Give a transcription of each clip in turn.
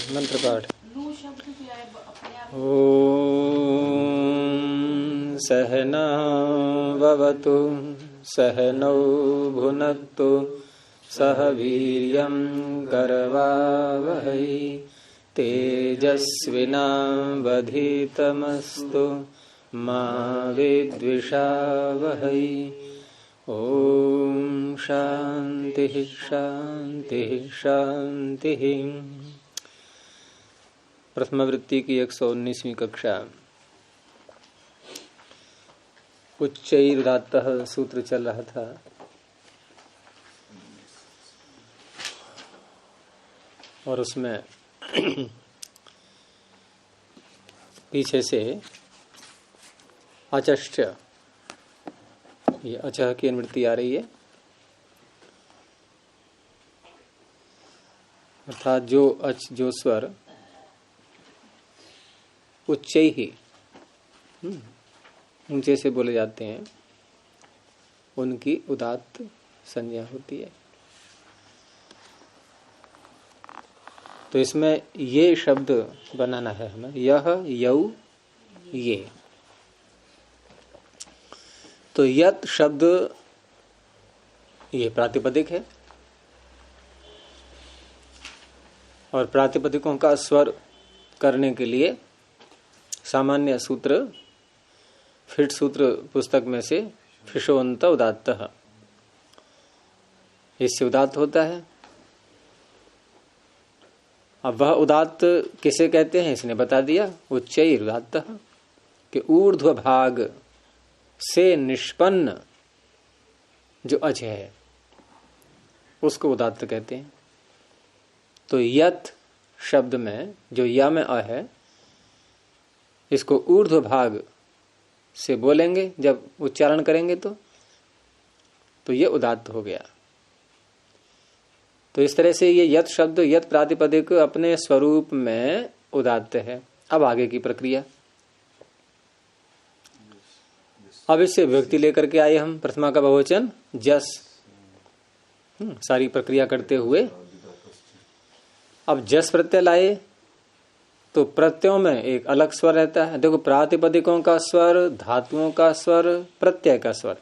मंत्र पाठ। ओम सहनाववतु सहनौ भुनक्तु सह वीर्यं करवावहै तेजस्विनावधीतमस्तु मा विद्विषावहै। ओम शांति शांति शांति। प्रथम वृत्ति की 119वीं कक्षा। उच्चैरुदात्तः सूत्र चल रहा था। और उसमें पीछे से अचष्ट, ये अचह की अनुवृत्ति आ रही है, अर्थात जो स्वर उच्च ही ऊंचे से बोले जाते हैं उनकी उदात्त संज्ञा होती है। तो इसमें ये शब्द बनाना है हमें, यह यौ ये। तो यत शब्द ये प्रातिपदिक है और प्रातिपदिकों का स्वर करने के लिए सामान्य सूत्र फिट सूत्र पुस्तक में से फिशोन्त उदात्तः, इससे उदात्त होता है। अब वह उदात्त किसे कहते हैं इसने बता दिया, उच्चैरुदात्तः, कि ऊर्ध्व भाग से निष्पन्न जो अज है उसको उदात्त कहते हैं। तो यत शब्द में जो या में अ है, इसको ऊर्ध्व भाग से बोलेंगे जब उच्चारण करेंगे तो ये उदात्त हो गया। तो इस तरह से ये यत शब्द यत प्रातिपदिक अपने स्वरूप में उदात्त है। अब आगे की प्रक्रिया, अब इससे व्यक्ति लेकर के आए हम प्रथमा का बहुवचन जस, सारी प्रक्रिया करते हुए अब जस प्रत्यय लाए तो प्रत्ययों में एक अलग स्वर रहता है। देखो, प्रातिपदिकों का स्वर, धातुओं का स्वर, प्रत्यय का स्वर,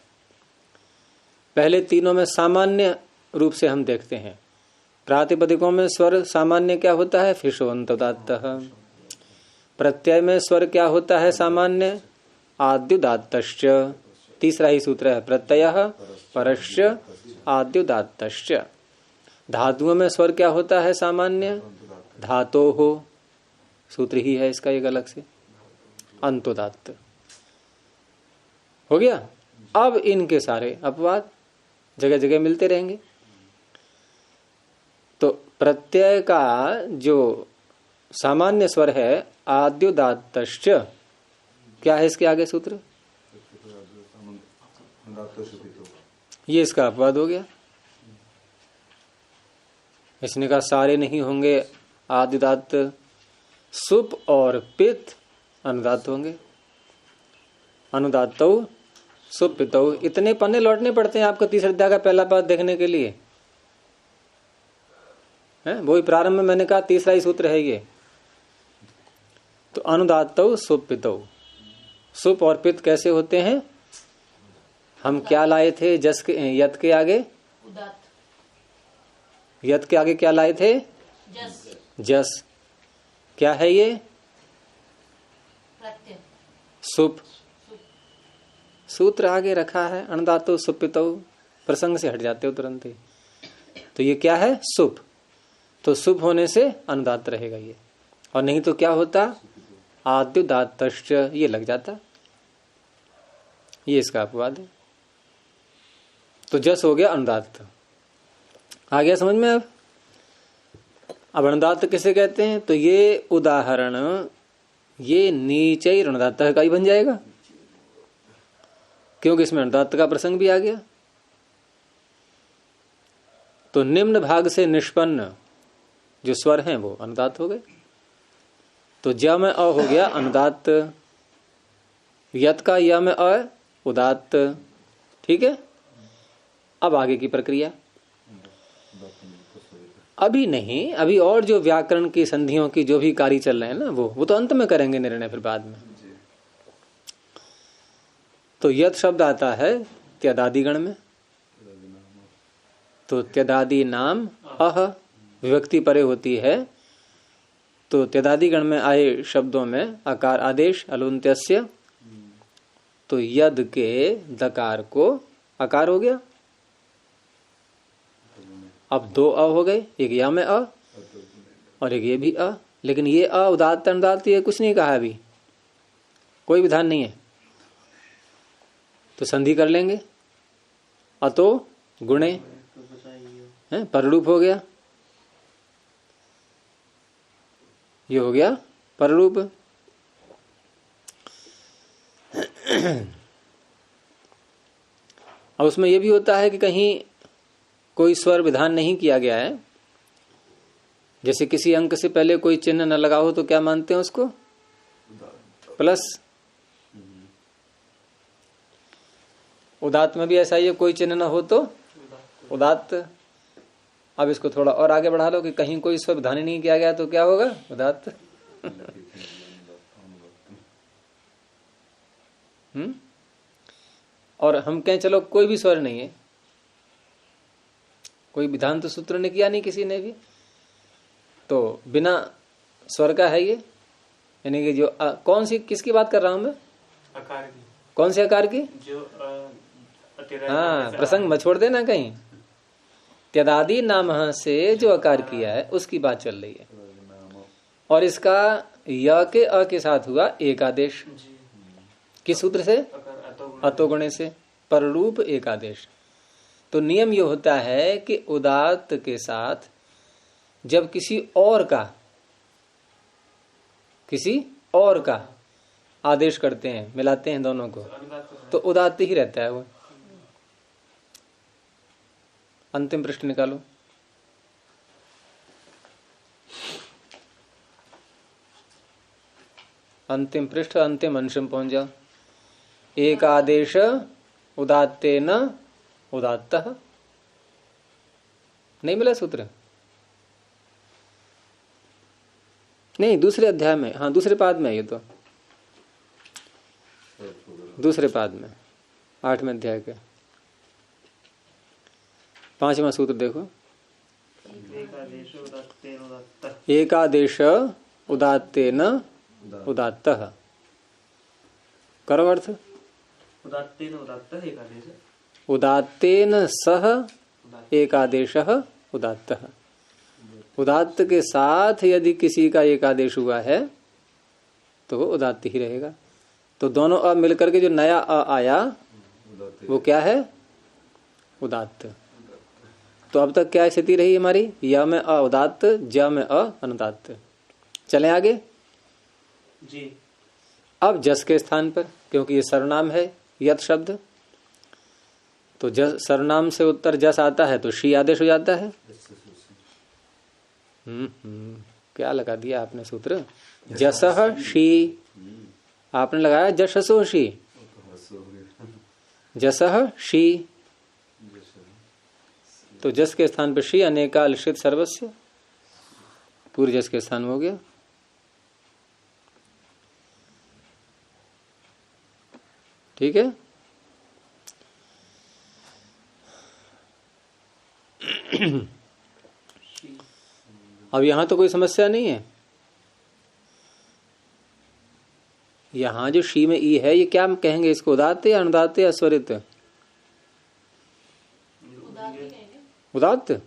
पहले तीनों में सामान्य रूप से हम देखते हैं। प्रातिपदिकों में स्वर सामान्य क्या होता है, फिशोन्त उदात्तः। प्रत्यय में स्वर क्या होता है सामान्य, आद्युदात्तश्च। तीसरा ही सूत्र है, प्रत्ययः परश्च आद्युदात्तश्च। धातुओं में स्वर क्या होता है सामान्य, धातोः, सूत्र ही है इसका एक अलग से, अंतोदात्त। हो गया। अब इनके सारे अपवाद जगह जगह मिलते रहेंगे। तो प्रत्यय का जो सामान्य स्वर है आद्युदात्तश्च, क्या है इसके आगे सूत्र, ये इसका अपवाद हो गया। इसने कहा सारे नहीं होंगे आद्युदात्त, सुप और पित्त अनुदात्त होंगे। अनुदात्तौ सुप पित्तौ। इतने पन्ने लौटने पड़ते हैं आपको तीसरे अध्याय का पहला पाद देखने के लिए, है वही प्रारंभ में मैंने कहा तीसरा ही सूत्र है ये। तो अनुदात्तौ सुप पित्तौ, सुप और पित्त कैसे होते हैं, हम क्या लाए थे जस के यत के आगे, यत के आगे क्या लाए थे, जस। जस क्या है ये, सुप। सूत्र आगे रखा है अनुदात्तौ सुपितौ, प्रसंग से हट जाते हो तुरंत ही। तो ये क्या है, सुप। तो सुप होने से अनुदात्त रहेगा ये, और नहीं तो क्या होता, आद्युदात्तश्च, ये लग जाता। ये इसका अपवाद है। तो जस हो गया अनुदात्त। आ गया समझ में। अब अनुदात्त किसे कहते हैं, तो ये उदाहरण ये नीचे ही अनुदात्त का ही बन जाएगा, क्योंकि इसमें अनुदात्त का प्रसंग भी आ गया। तो निम्न भाग से निष्पन्न जो स्वर हैं वो अनुदात्त हो गए। तो ज में अ हो गया अनुदात्त, यत का य में अ उदात्त। ठीक है। अब आगे की प्रक्रिया, अभी नहीं, अभी और जो व्याकरण की संधियों की जो भी कार्य चल रहे हैं ना, वो तो अंत में करेंगे निर्णय, फिर बाद में। तो यद शब्द आता है त्यदादि गण में, तो त्यदादि नाम अह विभक्ति परे होती है, तो त्यदादि गण में आए शब्दों में आकार आदेश अलुंत्यस्य, तो यद के दकार को आकार हो गया। अब दो अ हो गए, एक या में अ और एक ये भी अ, लेकिन ये अ उदात्त अनुदात्त ये कुछ नहीं कहा, अभी कोई विधान नहीं है, तो संधि कर लेंगे। अतो गुणे है, पररूप हो गया, ये हो गया पररूप। अब उसमें यह भी होता है कि कहीं कोई स्वर विधान नहीं किया गया है, जैसे किसी अंक से पहले कोई चिन्ह न लगा हो तो क्या मानते हैं उसको? प्लस। उदात्त में भी ऐसा ही है, कोई चिन्ह न हो तो उदात्त। अब इसको थोड़ा और आगे बढ़ा लो कि कहीं कोई स्वर विधान ही नहीं किया गया तो क्या होगा? उदात्त। और हम कहें चलो कोई भी स्वर नहीं है, कोई विधान तो सूत्र ने किया नहीं किसी ने भी, तो बिना स्वर का है ये, यानी कि जो कौन सी किसकी बात कर रहा हूं मैं? आकार की। कौन से आकार की? जो हाँ, प्रसंग मत छोड़ देना कहीं। त्यदादि नाम से जो आकार किया है उसकी बात चल रही है, और इसका य के अ के साथ हुआ एक आदेश। किस सूत्र से? अतोगुणे से, पररूप एक आदेश। तो नियम ये होता है कि उदात्त के साथ जब किसी और का आदेश करते हैं, मिलाते हैं दोनों को, तो उदात्त ही रहता है वो। अंतिम पृष्ठ निकालो। अंतिम पृष्ठ, अंतिम अंश में पहुंच जाओ। एक आदेश उदात्तेन उदात्तः, नहीं मिला सूत्र? नहीं, दूसरे अध्याय में, हाँ दूसरे पाद में, ये तो दूसरे पाद में 8वें अध्याय के 5वां सूत्र देखो। एकादेश उदात्तेन उदात्तः, करो अर्थ। उदात्तेन उदात्तः एकादेश, उदात्तेन सह एकादेशः उदात्तः। उदात्त के साथ यदि किसी का एकादेश हुआ है तो वो उदात्त ही रहेगा। तो दोनों अ मिलकर के जो नया अ आया वो क्या है? उदात्त। तो अब तक क्या स्थिति रही हमारी? या में अ उदात्त, ज में अ अनुदात्त। चलें आगे जी। अब जस के स्थान पर, क्योंकि ये सर्वनाम है यत शब्द, तो जस सर्वनाम से उत्तर जस आता है तो शी आदेश हो जाता है। क्या लगा दिया आपने सूत्र? जसह शी, आपने लगाया जशसो शी, जसह शी। तो जस के स्थान पर शी, अनेकाल श्रित सर्वस्व, पूरे जस के स्थान हो गया। ठीक है। अब यहां तो कोई समस्या नहीं है। यहां जो शी में ई है, ये क्या कहेंगे इसको? उदात्त या अनुदात्त या स्वरित? उदात्त।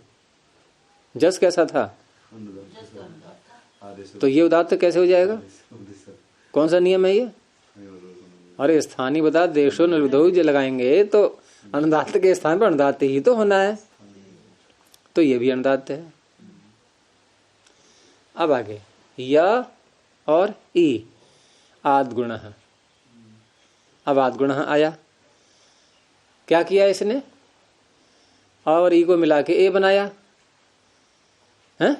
जस कैसा था? तो ये उदात्त कैसे हो जाएगा? कौन सा नियम है ये? अरे स्थानीय बता, देशो निर्विधो जो लगाएंगे तो अनुदात्त के स्थान पर अनुदात्त ही तो होना है, तो ये भी अनुदात्त है। अब आगे य और ई आद्गुण। अब आद्गुण आया, क्या किया इसने? अ और ई को मिला के ए बनाया है।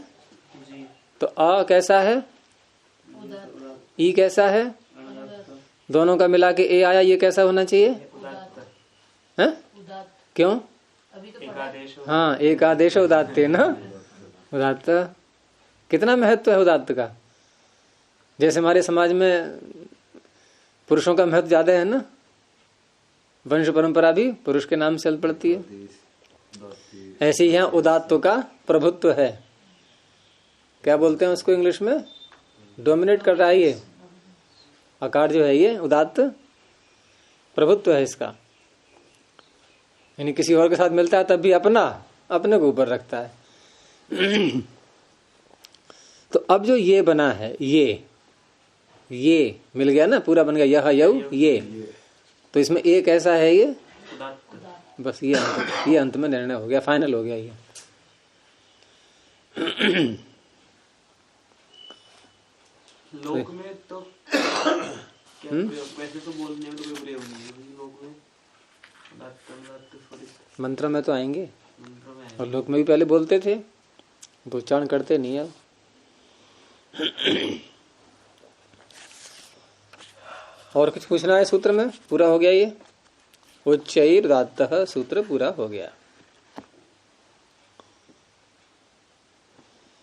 तो अ कैसा है? ई कैसा है? दोनों का मिला के ए आया, ये कैसा होना चाहिए? है? क्यों? हाँ, एक आदेश उदात्ते न उदात्त कितना महत्व है उदात्त का। जैसे हमारे समाज में पुरुषों का महत्व ज्यादा है ना, वंश परंपरा भी पुरुष के नाम से चल पड़ती है, ऐसे ही यहाँ उदात्त का प्रभुत्व है। क्या बोलते हैं उसको इंग्लिश में, डोमिनेट कर रहा है ये आकार जो है, ये उदात्त प्रभुत्व है इसका। यानी किसी और के साथ मिलता है तब भी अपने को ऊपर रखता है। तो अब जो ये बना है, ये मिल गया ना, पूरा बन गया, यह यऊ ये। तो इसमें एक ऐसा है ये, बस ये अंत में निर्णय हो गया, फाइनल हो गया ये। लोक में तो क्या वैसे तो बोलने में तो कोई प्रयोग नहीं है लोक में। मंत्र में तो आएंगे, मंत्र में और लोक में भी पहले बोलते थे, तो उच्चारण करते नहीं अब। और कुछ पूछना है सूत्र में? पूरा हो गया ये उच्चैर उदात्तः सूत्र पूरा हो गया।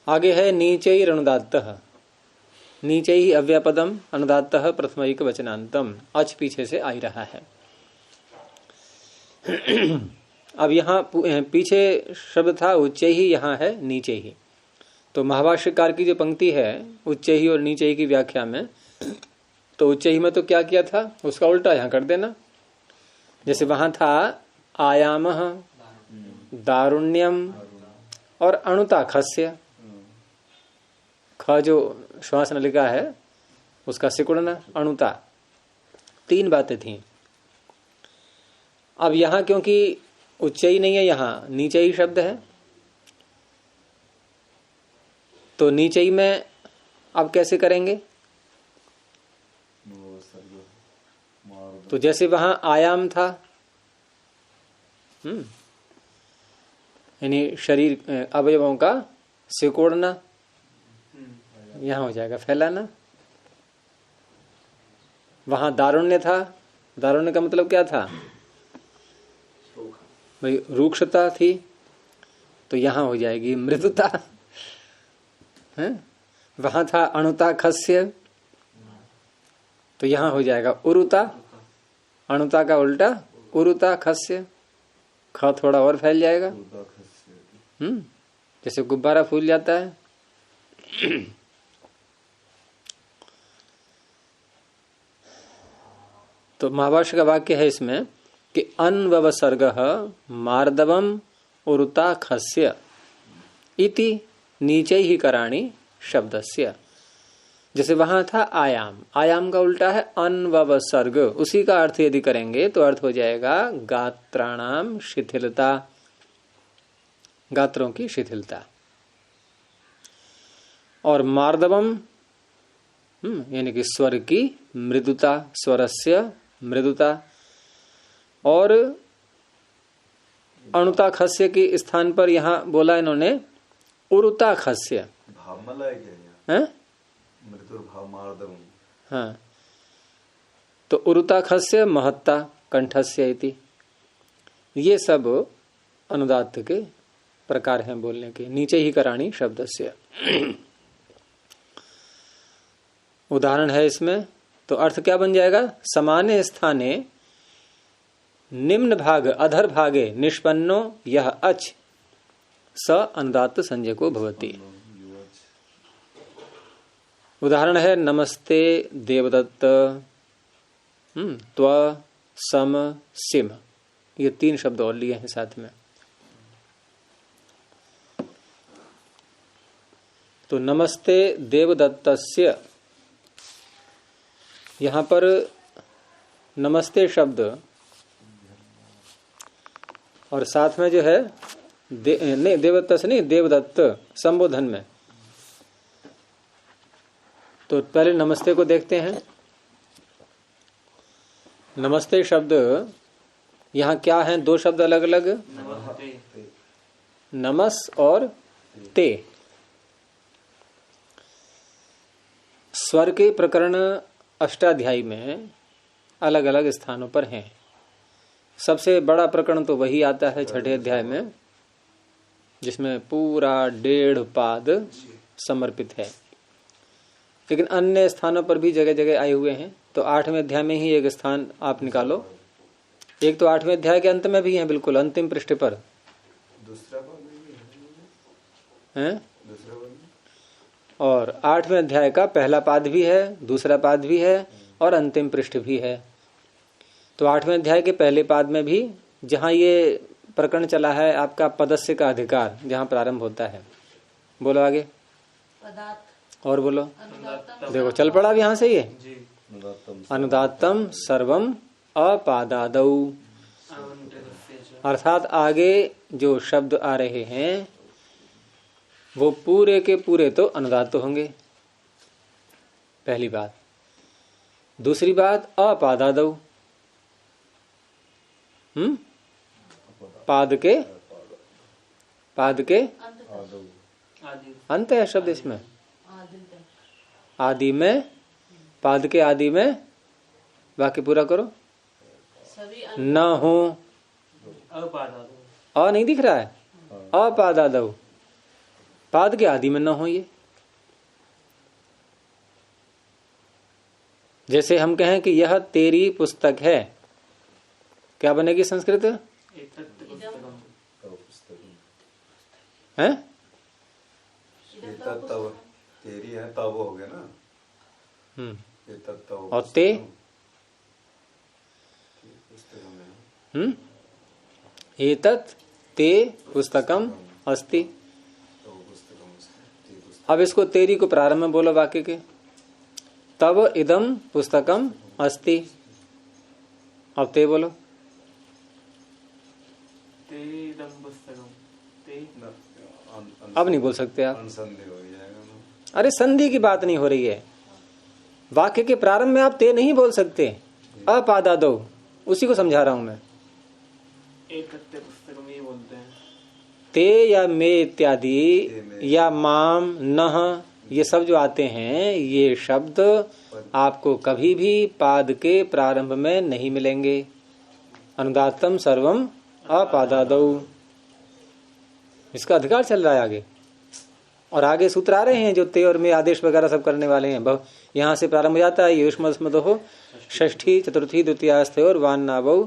आगे है नीचैर अनुदात्तः। नीचे ही अव्यापदम अनुदात्तः प्रथमैक वचनांतम। अच पीछे से आ ही रहा है। अब यहाँ पीछे शब्द था उच्च ही, यहाँ है नीचे ही। तो महाभाष्यकार की जो पंक्ति है उच्च ही और नीचे ही की व्याख्या में, तो उच्च ही में तो क्या किया था, उसका उल्टा यहाँ कर देना। जैसे वहां था आयामः, दारुण्यम और अणुता खस्य। ख जो श्वास नलिका है उसका सिकुड़ना, अणुता, तीन बातें थी। अब यहां क्योंकि उच्च ही नहीं है, यहां नीचे ही शब्द है, तो नीचे ही में अब कैसे करेंगे? तो जैसे वहां आयाम था, यानी शरीर अवयवों का सिकोड़ना, यहां हो जाएगा फैलाना। वहां दारुण्य था, दारुण्य का मतलब क्या था भाई, रूक्षता थी, तो यहां हो जाएगी मृदुता है। वहां था अणुता खस्य, तो यहां हो जाएगा उरुता। अणुता का उल्टा उरुता खस्य, ख थोड़ा और फैल जाएगा, जैसे गुब्बारा फूल जाता है। तो महाभाष्य का वाक्य है इसमें कि अन्ववसर्ग मार्दवम उरुता खस्य इति नीचे ही कराणी शब्दस्य। जैसे वहां था आयाम, आयाम का उल्टा है अन्ववसर्ग, उसी का अर्थ यदि करेंगे तो अर्थ हो जाएगा गात्राणाम शिथिलता, गात्रों की शिथिलता। और मार्दवम यानी कि स्वर की मृदुता, स्वरस्य मृदुता। और अणुता खस्य के स्थान पर यहां बोला इन्होंने उरुता खस्य। भाव है मृदुर भाव मार्दवम। हाँ, तो उरुता खस्य महत्ता कंठस्य इति। ये सब अनुदात्त के प्रकार हैं बोलने के, नीचे ही कराणी शब्दस्य। उदाहरण है इसमें, तो अर्थ क्या बन जाएगा? समाने स्थाने निम्न भाग अधर भागे निष्पन्नो यह अच स अनुदात्त संज्ञको भवति। उदाहरण है नमस्ते देवदत्त, त्व सम सिम, ये तीन शब्द और लिए हैं साथ में। तो नमस्ते देवदत्तस्य, यहां पर नमस्ते शब्द और साथ में जो है नहीं देवदत्त से नहीं, देवदत्त संबोधन में। तो पहले नमस्ते को देखते हैं। नमस्ते शब्द यहां क्या है? दो शब्द अलग अलग, नमस और ते। स्वर के प्रकरण अष्टाध्यायी में अलग अलग स्थानों पर हैं। सबसे बड़ा प्रकरण तो वही आता है छठे अध्याय में, जिसमें पूरा 1.5 पाद समर्पित है। लेकिन अन्य स्थानों पर भी जगह जगह आए हुए हैं। तो 8वें अध्याय में ही एक स्थान आप निकालो। एक तो 8वें अध्याय के अंत में भी है, बिल्कुल अंतिम पृष्ठ पर। दूसरा पाद भी है दूसरा पाद और 8वें अध्याय का पहला पाद भी है, दूसरा पाद भी है और अंतिम पृष्ठ भी है। तो 8वें अध्याय के पहले पाद में भी जहां ये प्रकरण चला है आपका पदस्य का अधिकार, जहां प्रारंभ होता है। बोलो आगे। पदार्थ और बोलो। अनुदात्तम देखो चल पड़ा अब यहां से ये। जी अनुदात्तम सर्वम अपादादौ, अर्थात आगे जो शब्द आ रहे हैं वो पूरे के पूरे तो अनुदात्त होंगे, पहली बात। दूसरी बात अपादादौ, पाद के अंत है शब्द इसमें। आदि में, पाद के आदि में, वाक्य पूरा करो। न हो, अ नहीं दिख रहा है, अपादादौ, पाद के आदि में न हो। ये जैसे हम कहें कि यह तेरी पुस्तक है, क्या बनेगी संस्कृत है? तब तेरी है तब हो गया ना। ये तब और ते एतत् ते पुस्तकम अस्ति। अब इसको तेरी को प्रारंभ में बोलो वाक्य के। तब इदम पुस्तकम अस्ति। अब ते बोलो। अब नहीं बोल सकते आप। अरे संधि की बात नहीं हो रही है, वाक्य के प्रारंभ में आप ते नहीं बोल सकते। अपादादौ उसी को समझा रहा हूं मैं। बोलते हैं ते या मे इत्यादि या माम नह, ये सब जो आते हैं ये शब्द आपको कभी भी पाद के प्रारंभ में नहीं मिलेंगे। अनुदात्तम सर्वम अपादादौ, इसका अधिकार चल रहा है आगे। और आगे सूत्र आ रहे हैं जो ते और में आदेश वगैरह सब करने वाले हैं। यहाँ से प्रारंभ हो जाता है युष्मस्मदो षष्ठी चतुर्थी द्वितीयास्त्योर वान्नावौ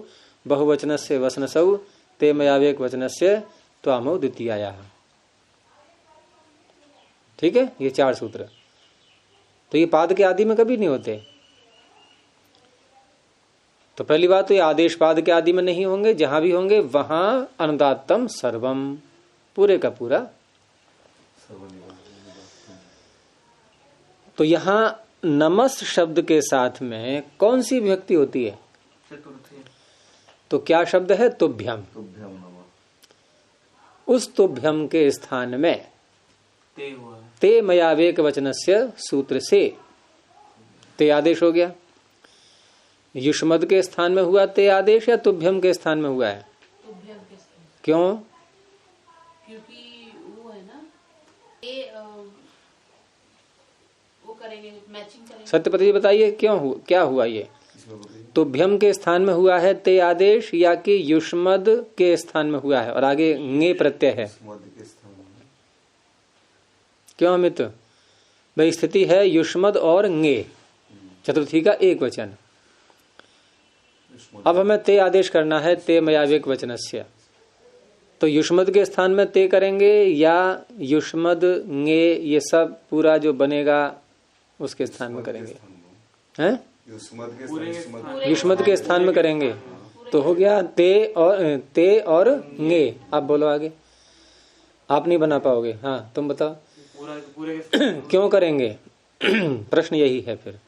बहुवचनस्य वसनसौ ते मयावेक वचनस्य त्वामौ द्वितीयायाः। ठीक है, ये 4 सूत्र। तो ये पाद के आदि में कभी नहीं होते। तो पहली बात तो ये आदेश पाद के आदि में नहीं होंगे, जहां भी होंगे वहां अनुदात्तम सर्वम, पूरे का पूरा। तो यहां नमस् शब्द के साथ में कौन सी विभक्ति होती है? चतुर्थी। तो क्या शब्द है? तुभ्यम। उस तुभ्यम के स्थान में ते हुआ है। ते मयावेक वचनस्य सूत्र से ते आदेश हो गया। युष्मद के स्थान में हुआ ते आदेश या तुभ्यम के स्थान में हुआ है? तुभ्यम के स्थान। क्यों? क्योंकि वो है ना, वो करेंगे, मैचिंग करेंगे। सत्यपति जी बताइए क्या हुआ ये? तुभ्यम के स्थान में हुआ है ते आदेश या कि युष्मद के स्थान में हुआ है और आगे ङे प्रत्यय है? क्यों अमित भाई? स्थिति है युष्मद और ङे, चतुर्थी का एक वचन। अब हमें ते आदेश करना है ते मयावेक वचनस्य। तो युष्मद के स्थान में ते करेंगे या युष्मद ङे ये सब पूरा जो बनेगा उसके स्थान में करेंगे? हैं? युष्मद के स्थान में करेंगे तो हो गया ते और ङे। आप बोलो आगे। आप नहीं बना पाओगे। हाँ तुम बताओ। पूरे क्यों करेंगे? प्रश्न यही है फिर।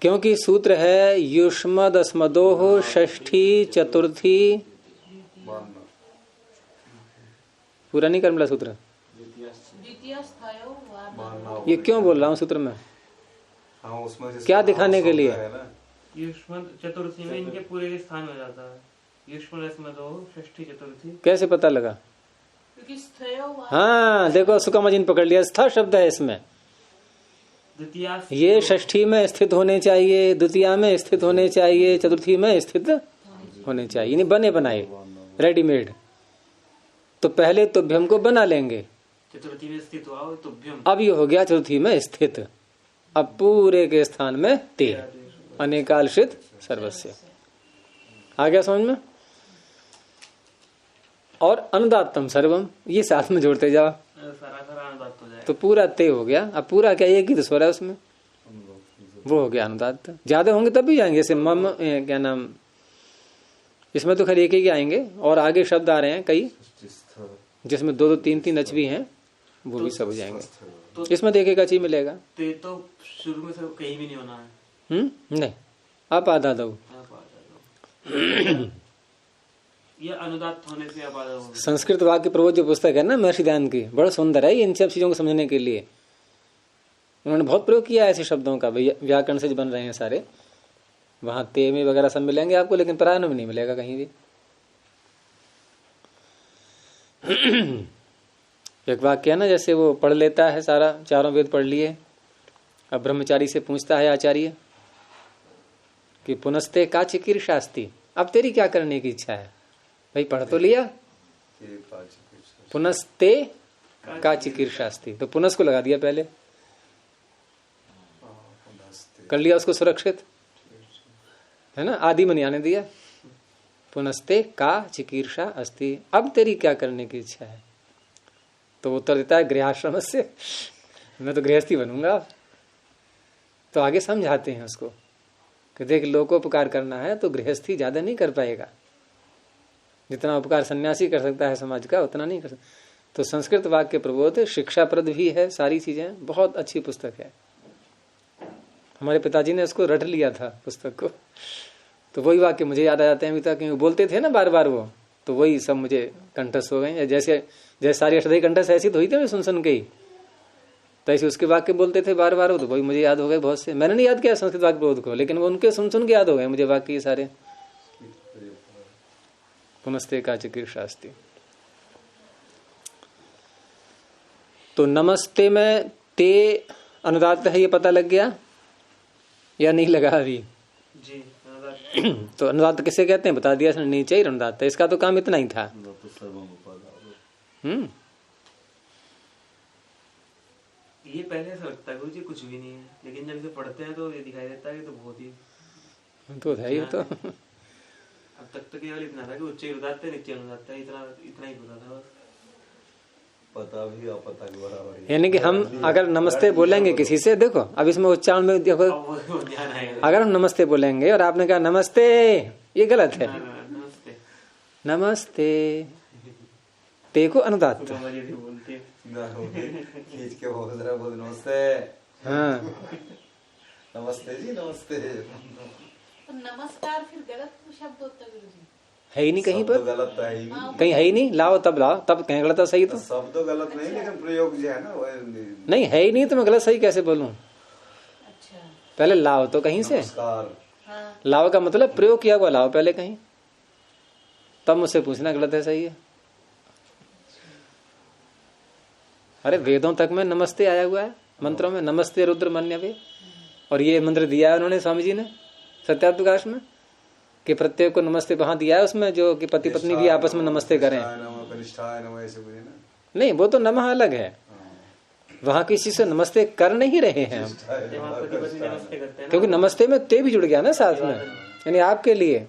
क्योंकि सूत्र है युष्मद अस्मदोह षष्ठी चतुर्थी, पूरा नहीं करना सूत्र। ये क्यों बोल रहा हूँ सूत्र में? क्या दिखाने के लिए? युष्मद चतुर्थी में इनके पूरे के स्थान हो जाता है। युष्मद अस्मदोह षष्ठी चतुर्थी। कैसे पता लगा? हाँ देखो सुकामजिन पकड़ लिया। स्था शब्द है इसमें। ये षष्ठी में स्थित होने चाहिए, द्वितीया में स्थित होने चाहिए, चतुर्थी में स्थित होने चाहिए। नहीं बने बनाए रेडीमेड। तो पहले तुभ्यम को बना लेंगे, चतुर्थी में स्थित हुआ हो तुभ्यम। अब ये हो गया चतुर्थी में स्थित। अब पूरे के स्थान में ते, अनेकालशित सर्वस्य। आ गया समझ में? और अनुदात्तम सर्वम, ये साथ में जोड़ते जाओ सारा अनुदात हो जाए तो पूरा ते हो गया। अब पूरा क्या, एक ही तो स्वर है उसमें, वो हो गया अनुदात्त। ज्यादा होंगे तब भी आएंगे, जैसे मम क्या नाम, इसमें तो खैर एक ही आएंगे, और आगे शब्द आ रहे हैं कई जिसमें दो दो तीन तीन अच भी हैं, वो भी सब हो जाएंगे। तो इसमें देखेगा अच ही मिलेगा। ते तो शुरू में सब कहीं भी नहीं होना है। नहीं, आप आधा दो। आप आ जाओ। ये अनुदात होने से आप आ जाओ। संस्कृत वाक्य प्रबोध जो पुस्तक है ना महर्षि दयानंद की, बड़ा सुंदर है इन सब चीजों को समझने के लिए। उन्होंने बहुत प्रयोग किया है ऐसे शब्दों का, व्याकरण से बन रहे हैं सारे। वहां ते में वगैरह सब मिलेंगे आपको, लेकिन प्राण में नहीं मिलेगा कहीं भी। एक वाक्य है ना, जैसे वो पढ़ लेता है सारा, चारों वेद पढ़ लिए, अब ब्रह्मचारी से पूछता है आचार्य कि पुनस्ते का चिकीर्षास्ति, अब तेरी क्या करने की इच्छा है? भाई पढ़ तो लिया, पुनस्ते का चिकीर्षास्ति, तो पुनस को लगा दिया पहले, कर लिया उसको सुरक्षित, है ना, आदि में नहीं आने दिया। पुनस्ते का चिकीर्षा अस्ति, अब तेरी क्या करने की इच्छा है? तो उत्तर देता है गृहाश्रम से, मैं तो गृहस्थी बनूंगा। तो आगे समझाते हैं उसको कि देख, लोकोपकार करना है तो गृहस्थी ज्यादा नहीं कर पाएगा, जितना उपकार सन्यासी कर सकता है समाज का उतना नहीं कर सकता। तो संस्कृत वाक्य प्रबोध शिक्षाप्रद भी है, सारी चीजें, बहुत अच्छी पुस्तक है। हमारे पिताजी ने उसको रट लिया था पुस्तक को, तो वही वाक्य मुझे याद आ जाते हैं अभी तक, क्योंकि बोलते थे ना बार बार वो, तो वही सब मुझे कंठस्थ हो गए। जैसे सारी अष्टदई कंठस्थ ऐसी तो हुई थी सुन सुन के ही, तो ऐसे उसके वाक्य बोलते थे बार बार, तो वही मुझे याद हो गए बहुत से। मैंने नहीं याद किया संस्कृत वाक्य प्रबोध को, लेकिन वो उनके सुन सुन के याद हो गए मुझे वाक्य सारे। पुनस्ते का चिकीर्षास्ति, तो नमस्ते में ते अनुदात्त है, ये पता लग गया या नहीं लगा अभी? जी तो अनुदात्त किसे कहते हैं बता दिया इसने, नीचे ही अनुदात्त है, इसका तो काम इतना ही था। ये पहले ऐसा लगता है गुरुजी कुछ भी नहीं है, लेकिन जब इसे पढ़ते हैं तो ये दिखाई देता है कि तो बहुत ही तो है ही। तो अब तक तो केवल इतना था कि उच्च अनुदात है नीचे अनुदात है, इतना ही पता था बस। पता भी अपता भी बराबर है। यानी कि हम अगर नमस्ते बोलेंगे किसी से, देखो अब इसमें उच्चारण में देखो, अगर हम नमस्ते बोलेंगे और आपने कहा नमस्ते, ये गलत है। नमस्ते नमस्ते ते को अनुदात्त, खींच के बोल रहा, बोल नमस्ते, हाँ नमस्ते जी, नमस्ते। तो नमस्कार फिर गलत शब्द होता है गुरुजी? है ही नहीं कहीं शब्द पर, गलत तो है ही, कहीं है ही नहीं। लाओ तब कहीं गलत है सही तो शब्द तो गलत नहीं, लेकिन प्रयोग जो है ना वो नहीं है ही नहीं, तो मैं गलत सही कैसे बोलूं? अच्छा, पहले लाओ तो कहीं से, नमस्कार। हाँ लाओ का मतलब प्रयोग किया हुआ लाओ पहले कहीं, तब मुझसे पूछना गलत है सही है। अरे वेदों तक में नमस्ते आया हुआ है, मंत्रों में नमस्ते रुद्र मन्यवे, और ये मंत्र दिया है उन्होंने स्वामी जी ने सत्यार्थ प्रकाश में, कि प्रत्येक को नमस्ते वहां दिया है उसमें, जो कि पति पत्नी भी आपस में नमस्ते करें। नहीं, वो तो नमः अलग है, वहां किसी से नमस्ते कर नहीं रहे हैं हम, क्योंकि नमस्ते में ते भी जुड़ गया ना साथ में, यानी आपके लिए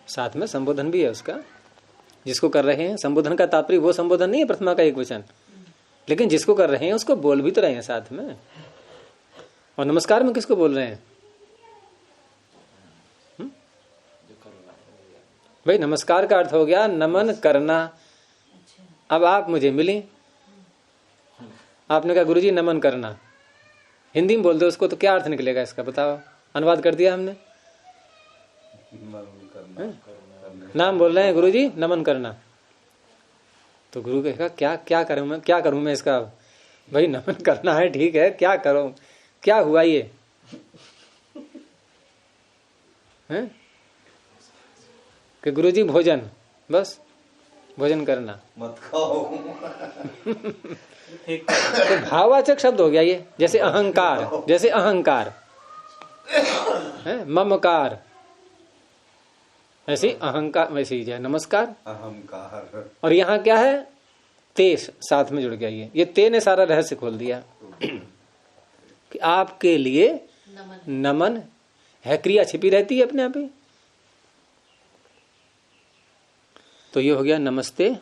साथ में संबोधन भी है उसका, जिसको कर रहे हैं। संबोधन का तात्पर्य वो संबोधन नहीं है प्रथमा का एक वचन, लेकिन जिसको कर रहे हैं उसको बोल भी तो रहे हैं साथ में। और नमस्कार में किसको बोल रहे हैं भाई? नमस्कार का अर्थ हो गया नमन करना। अब आप मुझे मिली, आपने कहा गुरुजी नमन करना, हिंदी में बोल दो उसको, तो क्या अर्थ निकलेगा इसका बताओ? अनुवाद कर दिया हमने, नाम बोल रहे हैं गुरुजी नमन करना, तो गुरु कहेगा क्या करूं मैं इसका? भाई नमन करना है, ठीक है, क्या करूं, क्या हुआ ये है? कि गुरुजी भोजन, बस भोजन करना, मत खाओ। तो भाववाचक शब्द हो गया ये। जैसे अहंकार है, ममकार, ऐसे अहंकार, वैसे ही जाए नमस्कार। अहंकार। और यहाँ क्या है, ते साथ में जुड़ गया। ये ते ने सारा रहस्य खोल दिया कि आपके लिए नमन है, क्रिया छिपी रहती है अपने आप ही। तो ये हो गया नमस्ते।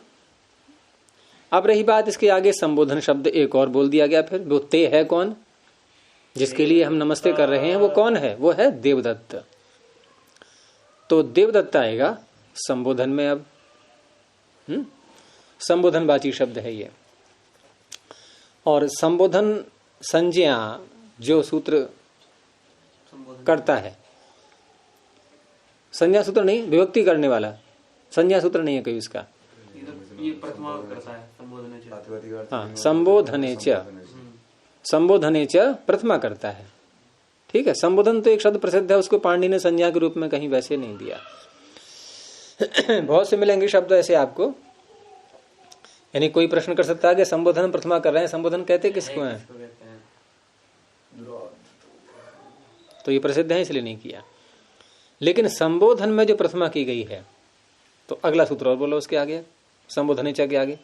अब रही बात इसके आगे, संबोधन शब्द एक और बोल दिया गया। फिर वो ते है कौन, जिसके लिए हम नमस्ते कर रहे हैं, वो कौन है? वो है देवदत्त। तो देवदत्त आएगा संबोधन में। अब संबोधनवाची शब्द है ये। और संबोधन संज्ञा जो सूत्र करता है, संज्ञा सूत्र नहीं, विभक्ति करने वाला, संज्ञा सूत्र नहीं है कोई इसका। ये प्रथमा करता है संबोधन। हाँ, संबोधने च प्रथमा करता है। ठीक है, संबोधन तो एक शब्द प्रसिद्ध है, उसको पाणिनि ने संज्ञा के रूप में कहीं वैसे नहीं दिया। बहुत से मिलेंगे शब्द ऐसे आपको। यानी कोई प्रश्न कर सकता है कि संबोधन प्रथमा कर रहे हैं, संबोधन कहते किसको हैं? तो ये प्रसिद्ध है इसलिए नहीं किया। लेकिन संबोधन में जो प्रथमा की गई है, तो अगला सूत्र और बोलो उसके आगे, संबोधन के आगे।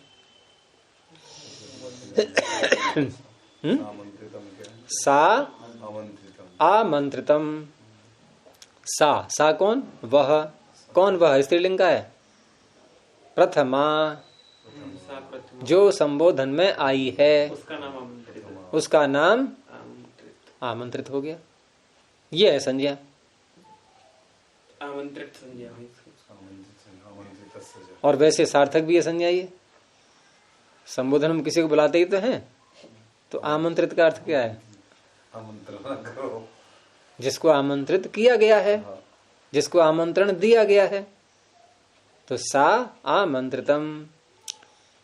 सा आमंत्रितम। सा कौन? वह। कौन वह? स्त्रीलिंग का है। प्रथमा, जो संबोधन में आई है, उसका नाम आमंत्रित हो गया। ये है संज्ञा, आमंत्रित संज्ञा। और वैसे सार्थक भी है संज्ञा। ये संबोधन हम किसी को बुलाते ही तो हैं, तो आमंत्रित का अर्थ क्या है? आमंत्रण करो, जिसको आमंत्रित किया गया है, जिसको आमंत्रण दिया गया है। तो सा आमंत्रितम,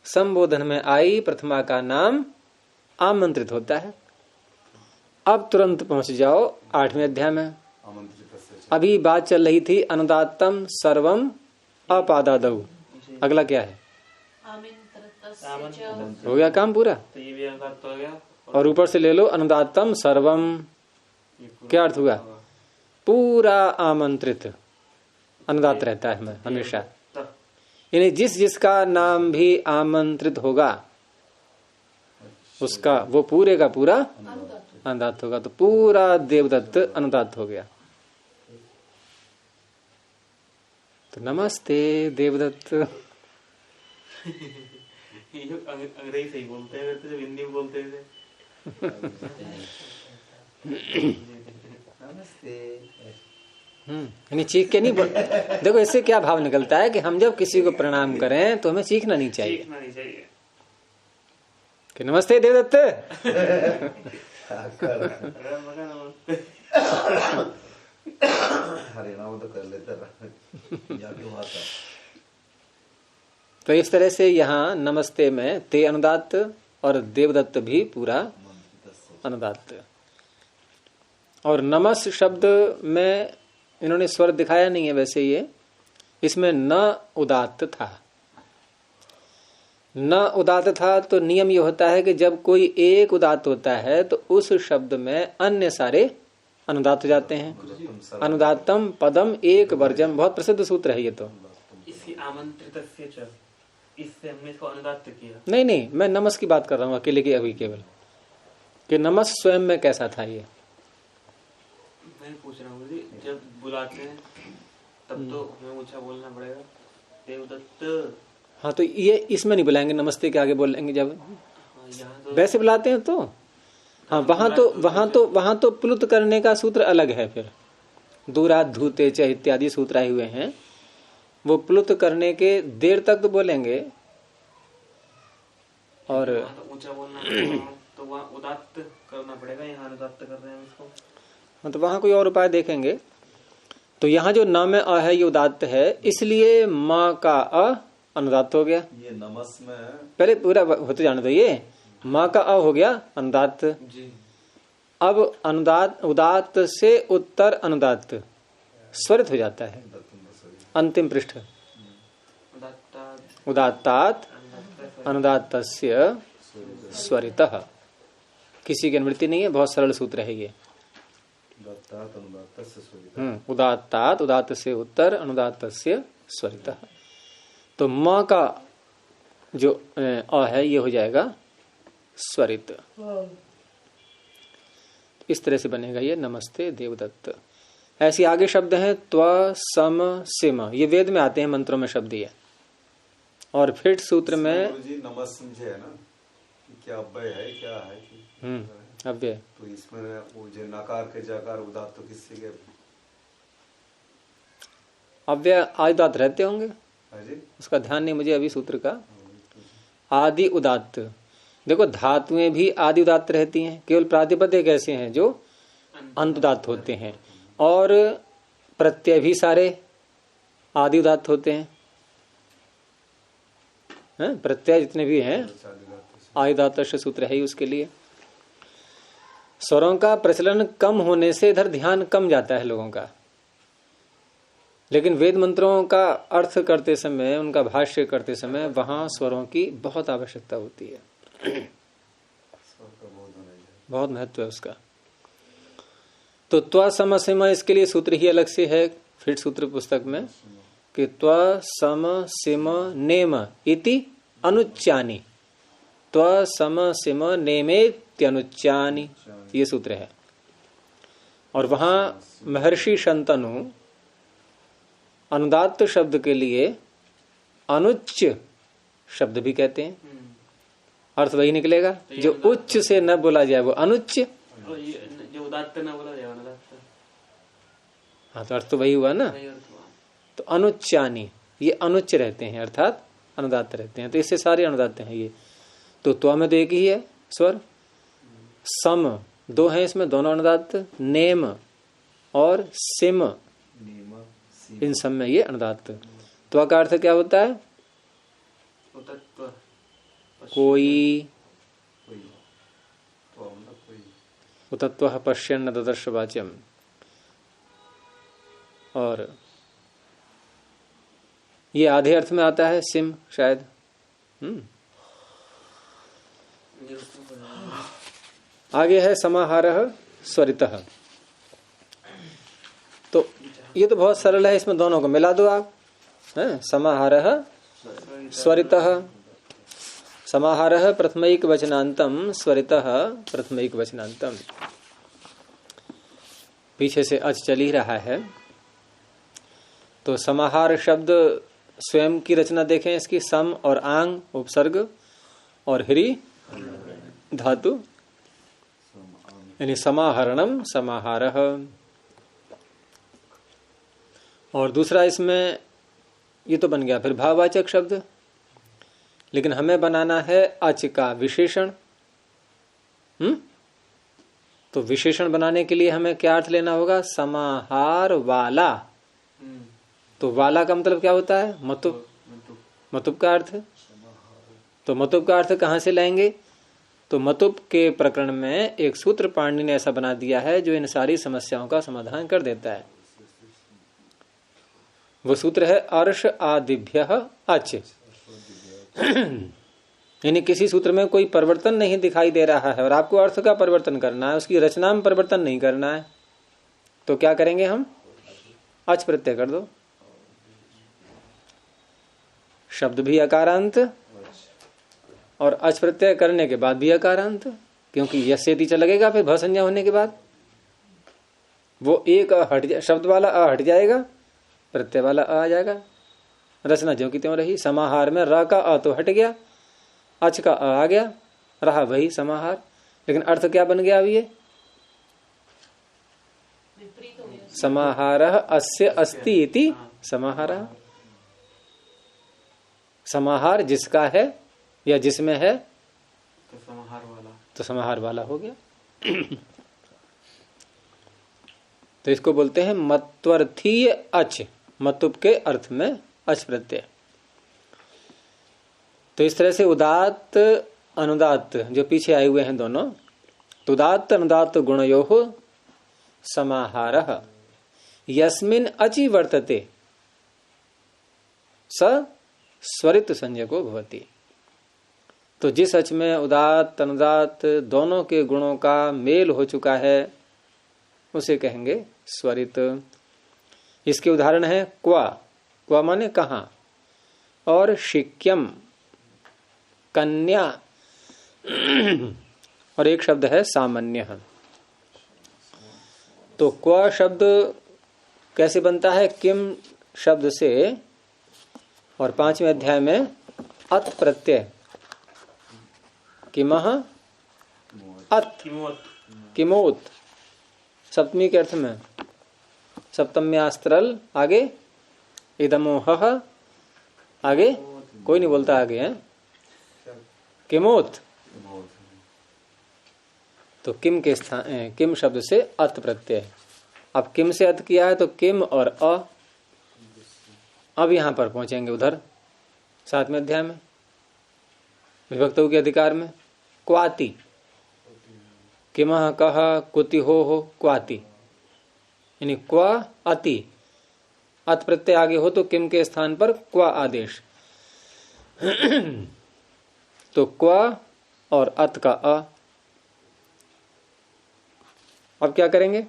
संबोधन में आई प्रथमा का नाम आमंत्रित होता है। अब तुरंत पहुंच जाओ 8वें अध्याय में। अभी बात चल रही थी अनुदात्तम सर्वम अपादादौ। अगला क्या है? हो गया काम पूरा। तो ये भी अनुदात्त हो गया। और ऊपर से ले लो अनुदात्तम सर्वम। क्या अर्थ हुआ? पूरा आमंत्रित। अनुदात्त रहता है हमेशा। यानी जिस जिसका नाम भी आमंत्रित होगा उसका वो पूरे का पूरा अनुदात्त होगा। तो पूरा देवदत्त अनुदात्त हो गया। तो नमस्ते देवदत्त। अंग्रेजी सही बोलते हैं तो जब हिंदी में बोलते थे। नमस्ते। यानी चीख के नहीं देखो इससे क्या भाव निकलता है कि हम जब किसी को प्रणाम करें तो हमें चीखना नहीं चाहिए। सीखना नहीं चाहिए कि नमस्ते देवदत्त। हरिनाम तो कर लेते तो इस तरह से यहाँ नमस्ते में ते अनुदात्त और देवदत्त भी पूरा अनुदात्त। और नमस शब्द में इन्होंने स्वर दिखाया नहीं है वैसे, ये इसमें न उदात्त था। न उदात्त था तो नियम ये होता है कि जब कोई एक उदात्त होता है तो उस शब्द में अन्य सारे अनुदात्त हो जाते हैं। अनुदात्तम पदम एक वर्जम, बहुत प्रसिद्ध सूत्र है ये। तो इसकी आमंत्रित इससे हमने इसको अनुदात्त किया। नहीं, मैं नमस की बात कर रहा हूँ अकेले की अभी केवल, कि नमस स्वयं में कैसा था ये मैं पूछ रहा हूँ। जब बुलाते हैं तब तो हमें ऊंचा बोलना पड़ेगा, देवदत्त। हाँ, तो ये इसमें नहीं बुलाएंगे, नमस्ते के आगे बोलेंगे जब तो वैसे बुलाते हैं तो। हाँ, वहां तो प्लुत करने का सूत्र अलग है। फिर दूरात धूते च इत्यादि सूत्र आए हुए हैं, वो प्लुत करने के देर तक तो बोलेंगे। और ऊंचा बोलना तो वहाँ उदात्त करना पड़ेगा, यहाँ अनुदात्त कर रहे हैं इसको। हाँ, तो वहां कोई और उपाय देखेंगे। तो यहाँ जो न में अ है ये उदात्त है, इसलिए माँ का अ अनुदात्त हो गया। ये नमस में पहले पूरा होते जाने दो। ये माँ का अ हो गया अनुदात्त। अब अनुदात्त, उदात्त से उत्तर अनुदात्त स्वरित हो जाता है। अंतिम पृष्ठ उदात्तात अनुदात्तस्य स्वरितः। किसी की अनुवृत्ति नहीं है, बहुत सरल सूत्र है ये। उदात्तात् अनुदात्तस्य स्वरितः। उदात्तात, उदात्त से उत्तर, अनुदात्तस्य स्वरितः। तो म का जो अ है ये हो जाएगा स्वरित। इस तरह से बनेगा ये नमस्ते देवदत्त। ऐसे आगे शब्द हैं त्व सम सिम, ये वेद में आते हैं, मंत्रों में शब्द ये। और फिर सूत्र में जी नमस समझे है ना कि क्या अव्यय है क्या है कि अव्यय, तो इसमें वो जो नकार के जकार उदात तो किससे के अव्यय आदिदात रहते होंगे, है जी? उसका ध्यान नहीं मुझे अभी सूत्र का। आदि उदात्त, देखो धातुएं भी आदि उदात्त रहती हैं, केवल प्रातिपदिक कैसे हैं जो अंत उदात्त होते हैं, और प्रत्यय भी सारे आदि उदात्त होते हैं। प्रत्यय जितने भी हैं आदि उदात्त सूत्र है ही उसके लिए। स्वरों का प्रचलन कम होने से इधर ध्यान कम जाता है लोगों का, लेकिन वेद मंत्रों का अर्थ करते समय, उनका भाष्य करते समय वहां स्वरों की बहुत आवश्यकता होती है, बहुत महत्व है उसका। तो त्व सम सिम, इसके लिए सूत्र ही अलग से है फिर सूत्र पुस्तक में कि त्व सम सिम नेम इति अनुच्चानि, त्व सम सिम नेमेत्यनुच्चानि, ये सूत्र है। और वहां महर्षि शंतनु अनुदात्त शब्द के लिए अनुच्च शब्द भी कहते हैं। अर्थ वही निकलेगा, जो उच्च से न बोला जाए वो अनुच्च, जो उदात्त न बोला जाए अनुदात्त। हाँ, तो अर्थ तो वही हुआ ना। तो अनुच्चानी, ये अनुच्च रहते हैं अर्थात अनुदात्त रहते हैं, तो इससे सारे अनुदात्त हैं ये। तो त्वा में तो एक ही है स्वर, सम दो हैं इसमें, दोनों अनुदात्त, नेम और सिम, इन सब में ये अनुदात्त। त्वा का अर्थ क्या होता है? कोई, उतत्व पश्यन्न ददर्श वाच्यम। और ये आधे अर्थ में आता है सिम शायद। आगे है समाहारः स्वरितः। तो ये तो बहुत सरल है, इसमें दोनों को मिला दो आप। समाहारः स्वरितः, समाहारः प्रथमैक वचनांतम, स्वरितः प्रथमैक वचनांतम। पीछे से अच चल ही रहा है। तो समाहार शब्द स्वयं की रचना देखें इसकी, सम और आंग उपसर्ग और ह्री धातु, यानी समाहरणम समाहारः। और दूसरा इसमें ये तो बन गया फिर भाववाचक शब्द, लेकिन हमें बनाना है अच का विशेषण। तो विशेषण बनाने के लिए हमें क्या अर्थ लेना होगा? समाहार वाला। तो वाला का मतलब क्या होता है? मतुब। मतुब का अर्थ, तो मतुब का अर्थ कहां से लाएंगे? तो मतुब के प्रकरण में एक सूत्र पाणिनि ने ऐसा बना दिया है जो इन सारी समस्याओं का समाधान कर देता है। वो सूत्र है अर्ष आदिभ्यः अच। यानी किसी सूत्र में कोई परिवर्तन नहीं दिखाई दे रहा है और आपको अर्थ का परिवर्तन करना है, उसकी रचना में परिवर्तन नहीं करना है, तो क्या करेंगे हम? अच प्रत्यय कर दो। शब्द भी अकारांत और अच प्रत्यय करने के बाद भी अकारांत, क्योंकि यस्येति च लगेगा फिर भ संज्ञा होने के बाद। वो एक शब्द वाला अ हट जाएगा, प्रत्यय वाला अ आ जाएगा, रचना जो की त्यों रही। समाहार में र का अ तो हट गया, अच का अ आ गया, रहा वही समाहार, लेकिन अर्थ क्या बन गया? अब ये समाहारः अस्य अस्ति इति समाहारः। समाहार जिसका है या जिसमें है तो समाहार वाला, तो समाहार वाला हो गया। तो इसको बोलते हैं मत्वर्थीय अच, मतुब के अर्थ में अच प्रत्यय। तो इस तरह से उदात्त अनुदात्त जो पीछे आए हुए हैं दोनों, तो उदात्त अनुदात्त गुणयोः समाहारः यस्मिन् अचि वर्तते स स्वरित संज्ञको भवति। तो जिस अच में उदात्त अनुदात्त दोनों के गुणों का मेल हो चुका है उसे कहेंगे स्वरित। इसके उदाहरण है क्वा, क्वा माने कहाँ, और शिक्यम कन्या, और एक शब्द है सामान्य। तो क्वा शब्द कैसे बनता है? किम शब्द से, और 5वें अध्याय में अत प्रत्यय, किमह अत, किमोत, सप्तमी के अर्थ में, सप्तम्यास्त्रल, आगे इदमोह, आगे कोई नहीं बोलता आगे है, किमोत। तो किम के स्थान, किम शब्द से अत प्रत्यय। अब किम से अत किया है तो किम और अ। अब यहां पर पहुंचेंगे उधर 7वें अध्याय में, विभक्तों के अधिकार में, क्वाति, किमह कह कुति हो क्वाति, यानी क्वा अति, अत प्रत्यय आगे हो तो किम के स्थान पर क्वा आदेश। तो क्वा और अत का अ। अब क्या करेंगे?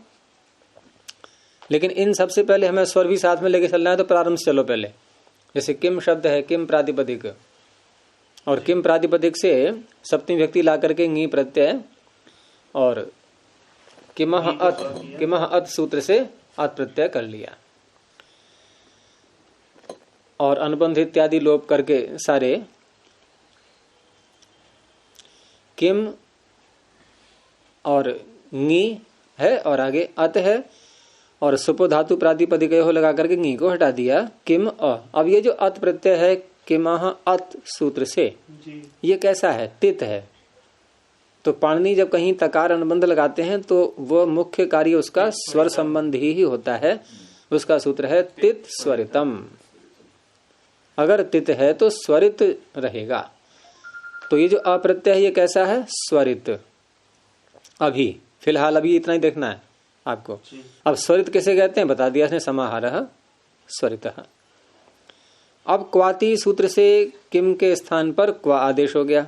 लेकिन इन सबसे पहले हमें स्वर भी साथ में लेके चलना है, तो प्रारंभ से चलो पहले। जैसे किम शब्द है, किम प्रातिपदिक, और किम प्रातिपदिक से सप्तमी व्यक्ति ला करके ङी प्रत्यय, और किमह अत सूत्र से अत प्रत्यय कर लिया, और अनुबंध इत्यादि लोप करके सारे किम और ङी है और आगे अत है, और सुपो धातु प्रातिपदिक हो लगा करके ङी को हटा दिया, किम अ। अब ये जो अत प्रत्यय है किमह अत सूत्र से, ये कैसा है? तित है। तो पाणिनि जब कहीं तकार अनुबंध लगाते हैं तो वह मुख्य कार्य उसका स्वर संबंधी ही होता है। उसका सूत्र है तित स्वरितम। अगर तित है तो स्वरित रहेगा। तो ये जो अप्रत्यय है ये कैसा है? स्वरित। अभी फिलहाल अभी इतना ही देखना है आपको। अब स्वरित कैसे कहते हैं बता दिया इसने, समाहारः स्वरितः। अब क्वाति सूत्र से किम के स्थान पर क्वा आदेश हो गया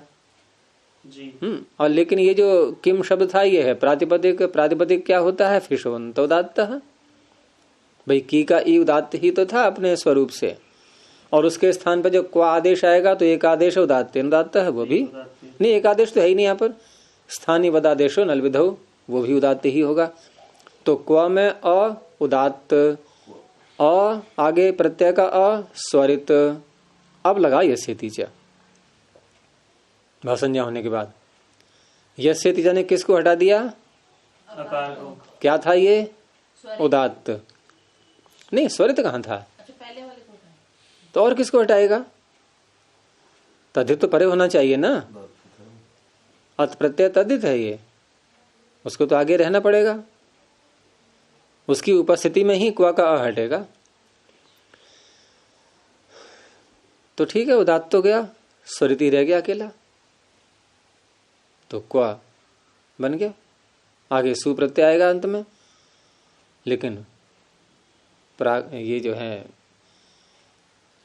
जी। और लेकिन ये जो किम शब्द था ये है प्रातिपदिक। प्रातिपदिक क्या होता है? फिशोन्त उदात्त। भाई की का ई उदात्त ही तो था अपने स्वरूप से, और उसके स्थान पर जो क्वा आदेश आएगा तो एक आदेश उदात्त उदात्त है, वो भी नहीं, एक आदेश तो है ही नहीं यहाँ पर। स्थानीय वदादेशो नल विधौ, वो भी उदात्त ही होगा। तो क्वा में अ उदात्त, अ आगे प्रत्यय का अ स्वरित। अब लगा यस्य तीजा भाषंज्ञा होने के बाद। यस्य तीजा ने किसको हटा दिया? अकार को। क्या था ये? उदात्त नहीं, स्वरित कहाँ था? अच्छा, पहले वाले को उठाए। तो और किसको हटाएगा? तद्धित तो परे होना चाहिए ना। अत प्रत्यय तद्धित है ये, उसको तो आगे रहना पड़ेगा। उसकी उपस्थिति में ही क्वा का अ हटेगा। तो ठीक है, उदात्त तो गया, स्वरित ही रह गया अकेला। तो क्वा बन गया। आगे सु प्रत्यय आएगा अंत में, लेकिन ये जो है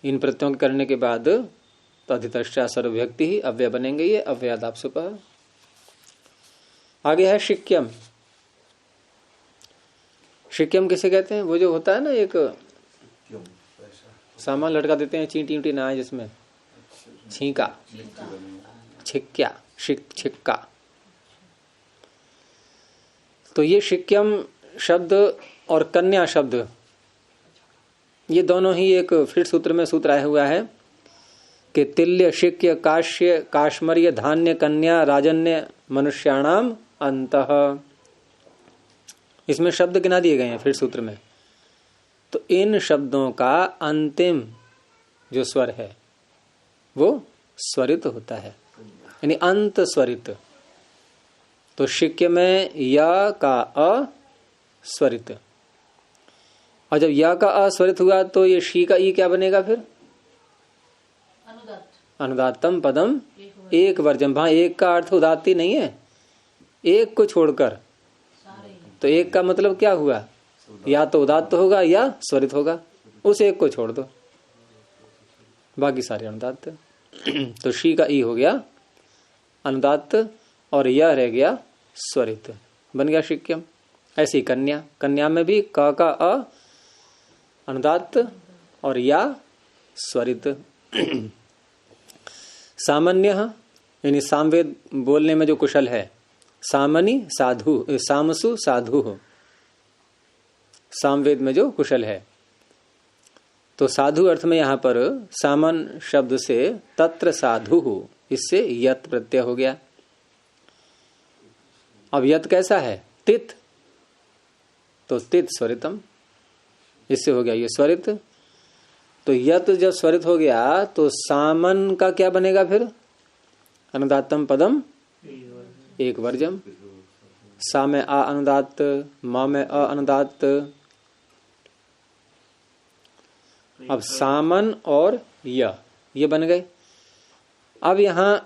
इन प्रत्ययों के करने के बाद तद्धितश्चा सर्वव्यक्ति ही अव्यय बनेंगे। ये अव्ययादाप सुपः। आगे है शिक्यम। शिक्यम किसे कहते हैं? वो जो होता है ना, एक सामान लटका देते हैं, चींटी उंटी ना आए जिसमें, छींका, छिक्या, छिक्का। तो ये शिक्यम शब्द और कन्या शब्द, ये दोनों ही एक फिर सूत्र में सूत्र आया हुआ है कि तिल्य शिक्य काश्य काश्मर्य धान्य कन्या राजन्य मनुष्याणाम अंतः। इसमें शब्द गिना दिए गए हैं फिर सूत्र में। तो इन शब्दों का अंतिम जो स्वर है वो स्वरित होता है, यानी अंत स्वरित। तो शिक्य में या का अ स्वरित, और जब या का अ स्वरित हुआ तो ये शी का ई क्या बनेगा फिर? अनुदात्तम पदम एक वर्जम। वहां एक का अर्थ उदात्ती नहीं है, एक को छोड़कर। तो एक का मतलब क्या हुआ? या तो उदात्त होगा या स्वरित होगा, उस एक को छोड़ दो, बाकी सारे अनुदात्त। तो शी का ई हो गया अनुदात्त और यह रह गया स्वरित, बन गया शिक्यम। ऐसी कन्या, कन्या में भी क का अ अनुदात्त और या स्वरित। सामान्य यानी सामवेद बोलने में जो कुशल है, सामनी साधु, सामसु साधु हो, सामवेद में जो कुशल है। तो साधु अर्थ में यहां पर सामन शब्द से तत्र साधु हो, इससे यत प्रत्यय हो गया। अब यत कैसा है? तित, तो तित स्वरितम, इससे हो गया ये स्वरित। तो यत जब स्वरित हो गया तो सामन का क्या बनेगा फिर? अनुदात्तम पदम एक वर्जम। सा में आ अनुदात्त, मा में अ अनुदात्त। अब सामन और ये बन गए। अब यहां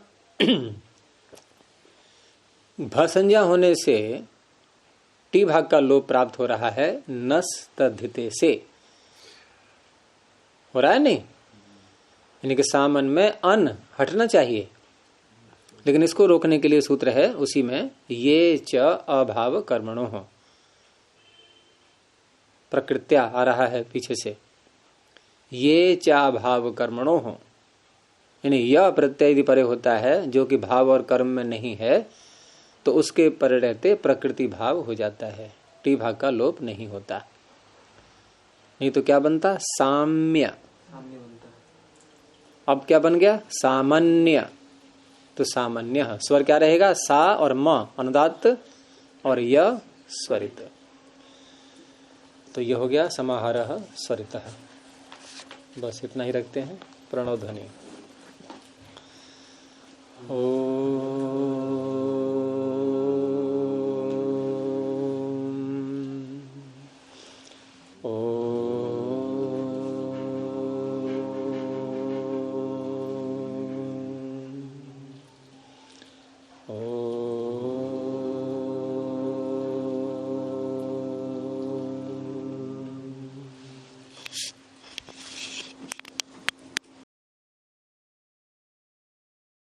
भ संज्ञा होने से टी भाग का लोप प्राप्त हो रहा है नस तद्धिते से, हो रहा है नहीं? यानी कि सामन में अन हटना चाहिए, लेकिन इसको रोकने के लिए सूत्र है उसी में, ये च अभाव कर्मणो हो, प्रकृत्या आ रहा है पीछे से, ये च अभाव कर्मणो हो, यानी यह प्रत्यय यदि परे होता है जो कि भाव और कर्म में नहीं है तो उसके परे रहते प्रकृति भाव हो जाता है, टी भाग का लोप नहीं होता। नहीं तो क्या बनता? साम्य। सामने बनता है। अब क्या बन गया? सामान्य। तो सामान्य स्वर क्या रहेगा? सा और म अनुदात्त और य स्वरित। तो यह हो गया समाहारः स्वरितः। बस इतना ही रखते हैं। प्रणव ध्वनि। ओ